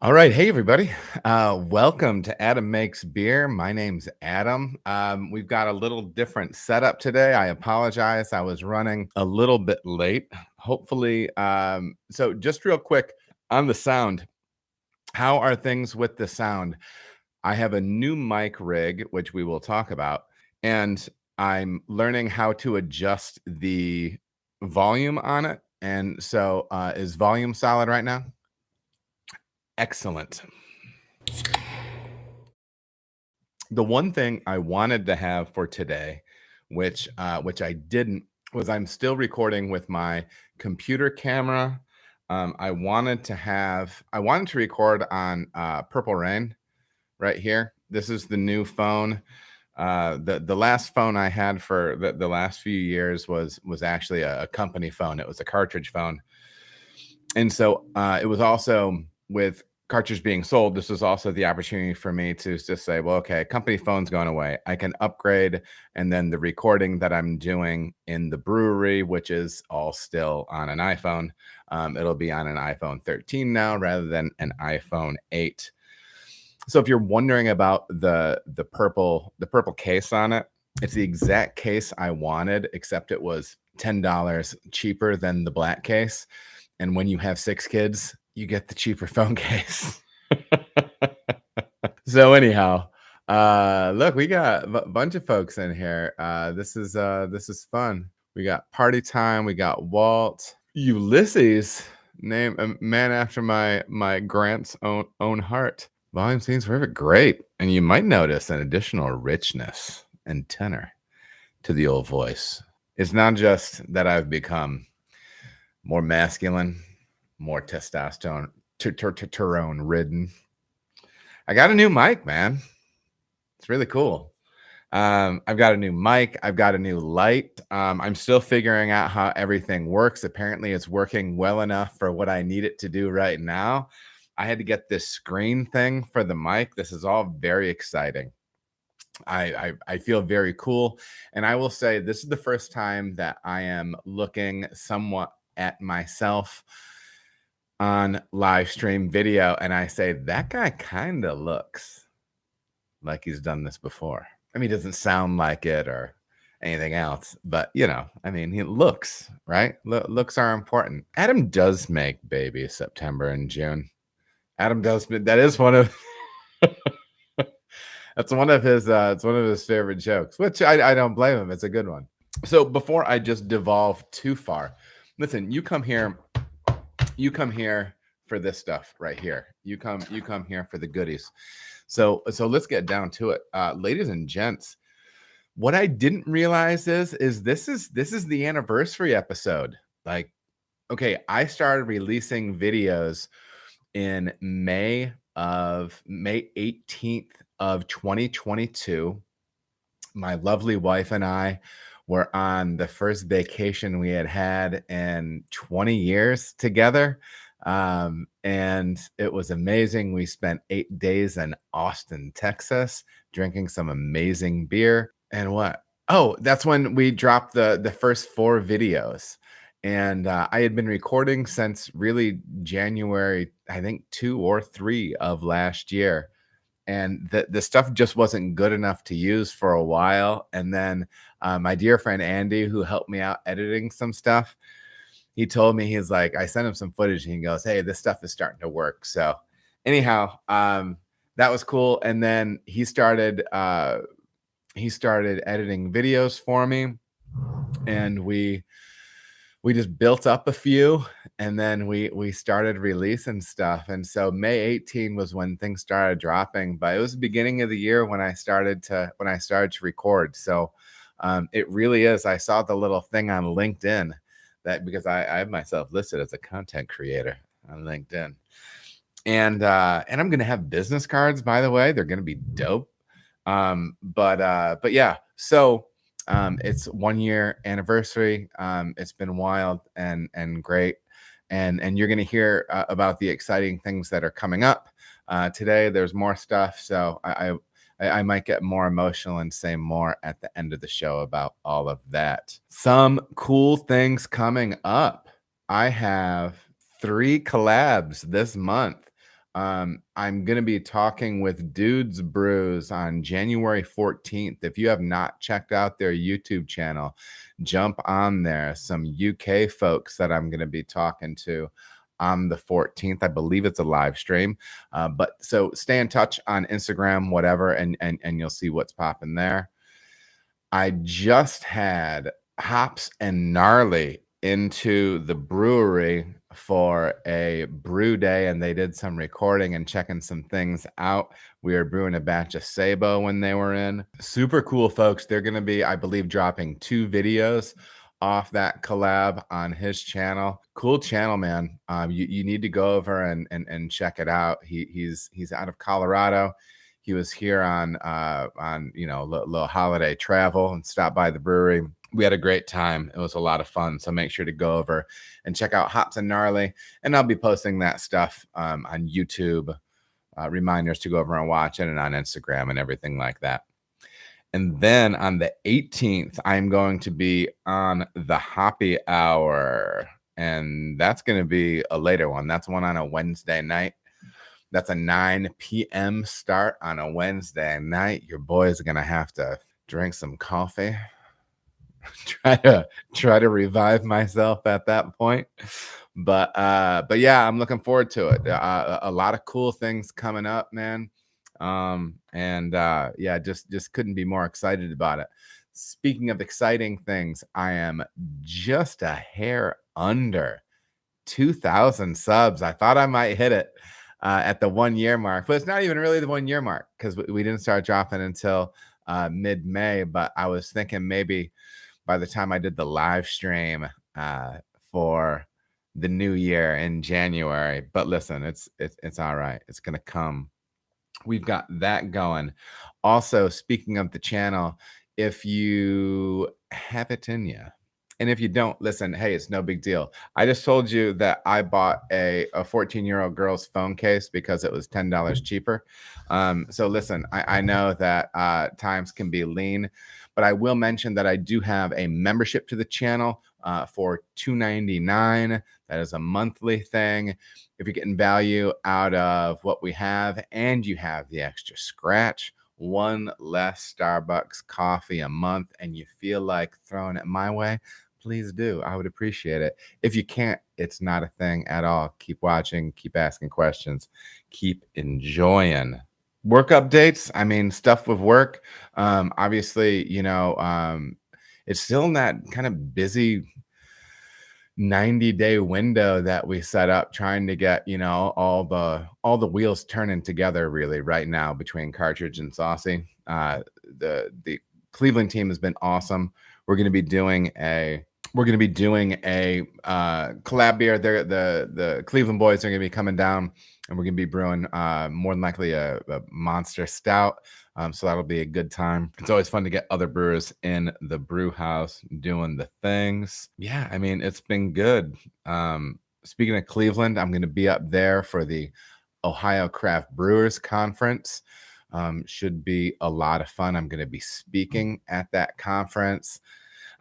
All right. Hey, everybody. Welcome to Adam Makes Beer. My name's Adam. We've got a little different setup today. I apologize. I was running a little bit late. Hopefully, so just real quick on the sound, how are things with the sound? I have a new mic rig, which we will talk about, and I'm learning how to adjust the volume on it. And so, is volume solid right now? Excellent. The one thing I wanted to have for today, which I didn't, was I'm still recording with my computer camera. I wanted to record on Purple Rain right here. This is the new phone. The last phone I had for the last few years was actually a company phone. It was a Cartridge phone, and so it was also with Cartridge being sold. This was also the opportunity for me to just say, well, okay, company phone's going away. I can upgrade, and then the recording that I'm doing in the brewery, which is all still on an iPhone, it'll be on an iPhone 13 now rather than an iPhone 8. So if you're wondering about the purple case on it, it's the exact case I wanted, except it was $10 cheaper than the black case. And when you have 6 kids, you get the cheaper phone case. So anyhow, look, we got a bunch of folks in here. This is fun. We got Party Time, we got Walt, Ulysses, name a man after my Grant's own heart. Volume seems perfect. Great. And you might notice an additional richness and tenor to the old voice. It's not just that I've become more masculine, more testosterone ridden. I got a new mic, man. It's really cool. I've got a new mic. I've got a new light. I'm still figuring out how everything works. Apparently, it's working well enough for what I need it to do right now. I had to get this screen thing for the mic. This is all very exciting. I feel very cool. And I will say this is the first time that I am looking somewhat at myself on live stream video. And I say, that guy kind of looks like he's done this before. I mean, he doesn't sound like it or anything else, but I mean, he looks, right? Looks are important. Adam does make babies September and June. Adam does. That is one of that's one of his it's one of his favorite jokes, which I don't blame him. It's a good one. So before I just devolve too far, listen, you come here for this stuff right here. You come here for the goodies. So let's get down to it. Ladies and gents, what I didn't realize is this is the anniversary episode. Like, okay, I started releasing videos in May 18th of 2022. My lovely wife and I were on the first vacation we had in 20 years together. And it was amazing. We spent 8 days in Austin, Texas, drinking some amazing beer. And what? Oh, that's when we dropped the first 4 videos. And I had been recording since really January, I think 2 or 3 of last year. And the stuff just wasn't good enough to use for a while. And then my dear friend Andy, who helped me out editing some stuff, he told me, he's like, I sent him some footage and he goes, hey, this stuff is starting to work. So anyhow, that was cool. And then he started editing videos for me, and we just built up a few, and then we started releasing stuff. And so May 18 was when things started dropping, but it was the beginning of the year when I started to record. So it really is. I saw the little thing on LinkedIn that, because I have myself listed as a content creator on LinkedIn, and I'm going to have business cards, by the way. They're going to be dope. But yeah, so it's 1 year anniversary. It's been wild and great. And you're going to hear about the exciting things that are coming up today. There's more stuff. So I might get more emotional and say more at the end of the show about all of that. Some cool things coming up. I have 3 collabs this month. I'm going to be talking with Dudes Brews on January 14th. If you have not checked out their YouTube channel, jump on there. Some UK folks that I'm going to be talking to on the 14th. I believe it's a live stream. But so stay in touch on Instagram, whatever, and you'll see what's popping there. I just had Hops and Gnarly into the brewery for a brew day, and they did some recording and checking some things out. We were brewing a batch of Sabo when they were in. Super cool folks. They're going to be, I believe, dropping 2 videos off that collab on his channel. Cool channel, man. You need to go over and check it out. He's out of Colorado. He was here on little holiday travel and stopped by the brewery. We had a great time. It was a lot of fun. So make sure to go over and check out Hops and Gnarly. And I'll be posting that stuff on YouTube. Reminders to go over and watch it, and on Instagram and everything like that. And then on the 18th, I'm going to be on the Hoppy Hour. And that's going to be a later one. That's one on a Wednesday night. That's a 9 p.m. start on a Wednesday night. Your boy's going to have to drink some coffee. try to revive myself at that point. But yeah, I'm looking forward to it. A lot of cool things coming up, man. Yeah, just couldn't be more excited about it. Speaking of exciting things, I am just a hair under 2,000 subs. I thought I might hit it at the 1 year mark, but it's not even really the 1 year mark because we didn't start dropping until mid-May. But I was thinking maybe by the time I did the live stream for the new year in January. But listen, it's all right. It's gonna come. We've got that going. Also, speaking of the channel, if you have it in you, and if you don't, listen, hey, it's no big deal. I just told you that I bought a 14-year-old girl's phone case because it was $10 cheaper. So listen, I know that times can be lean, but I will mention that I do have a membership to the channel for $2.99. That is a monthly thing. If you're getting value out of what we have and you have the extra scratch, one less Starbucks coffee a month, and you feel like throwing it my way, please do. I would appreciate it. If you can't, it's not a thing at all. Keep watching, keep asking questions, keep enjoying. Work updates. I mean, stuff with work. Obviously, it's still in that kind of busy 90-day window that we set up, trying to get all the wheels turning together really right now between Cartridge and Saucy. The Cleveland team has been awesome. We're going to be doing a collab beer. The Cleveland boys are going to be coming down, and we're going to be brewing more than likely a monster stout. So that'll be a good time. It's always fun to get other brewers in the brew house doing the things. Yeah, I mean, it's been good. Speaking of Cleveland, I'm going to be up there for the Ohio Craft Brewers Conference. Should be a lot of fun. I'm going to be speaking at that conference.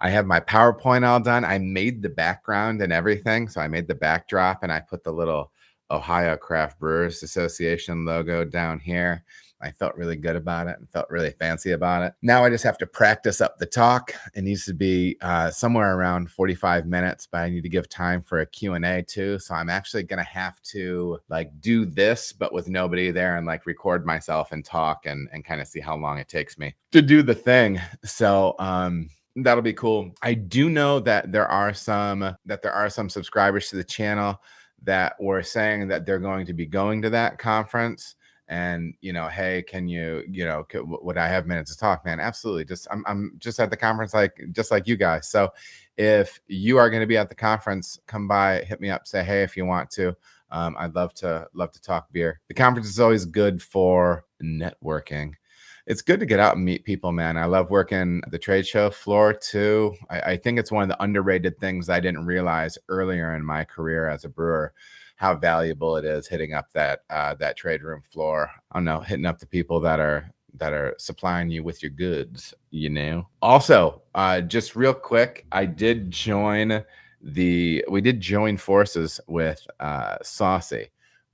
I have my PowerPoint all done. I made the background and everything. So I made the backdrop and I put the little Ohio Craft Brewers Association logo down here. I felt really good about it and felt really fancy about it. Now I just have to practice up the talk. It needs to be somewhere around 45 minutes, but I need to give time for a Q&A too. So I'm actually going to have to do this, but with nobody there, and record myself and talk and kind of see how long it takes me to do the thing. So, that'll be cool. I do know that there are some subscribers to the channel that were saying that they're going to be going to that conference. And hey, can you would I have minutes to talk, man? Absolutely. I'm just at the conference, just like you guys. So if you are going to be at the conference, come by, hit me up, say hey if you want to. I'd love to talk beer. The conference is always good for networking. It's good to get out and meet people, man. I love working the trade show floor too. I think it's one of the underrated things I didn't realize earlier in my career as a brewer, how valuable it is hitting up that trade room floor. I don't know, hitting up the people that are supplying you with your goods, Also, just real quick, we did join forces with Saucy.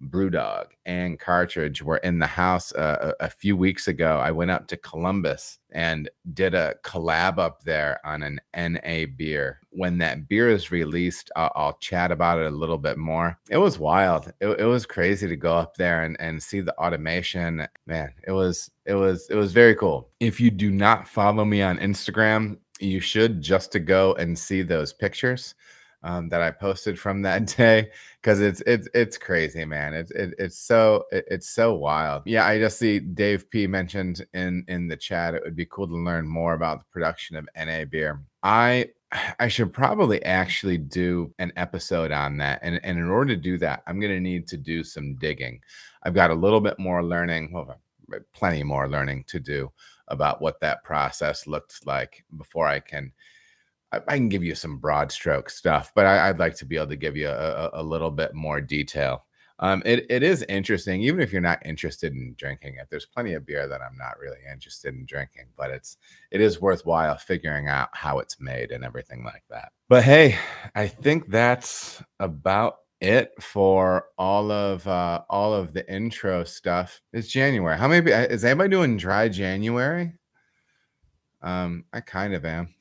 Brewdog and Cartridge were in the house a few weeks ago. I went up to Columbus and did a collab up there on an NA beer. When that beer is released, I'll chat about it a little bit more. It was wild. It was crazy to go up there and see the automation. Man, it was very cool. If you do not follow me on Instagram, you should, just to go and see those pictures that I posted from that day, because it's crazy, man. It's so wild. Yeah, I just see Dave P mentioned in the chat it would be cool to learn more about the production of NA beer. I should probably actually do an episode on that, and in order to do that, I'm gonna need to do some digging. I've got a little bit more learning, well, plenty more learning to do about what that process looks like before I can give you some broad stroke stuff, but I'd like to be able to give you a little bit more detail. It is interesting, even if you're not interested in drinking it. There's plenty of beer that I'm not really interested in drinking, but it is worthwhile figuring out how it's made and everything like that. But hey, I think that's about it for all of the intro stuff. It's January. How many is anybody doing dry January? I kind of am.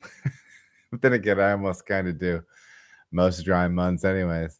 But then again, I almost kind of do most dry months anyways.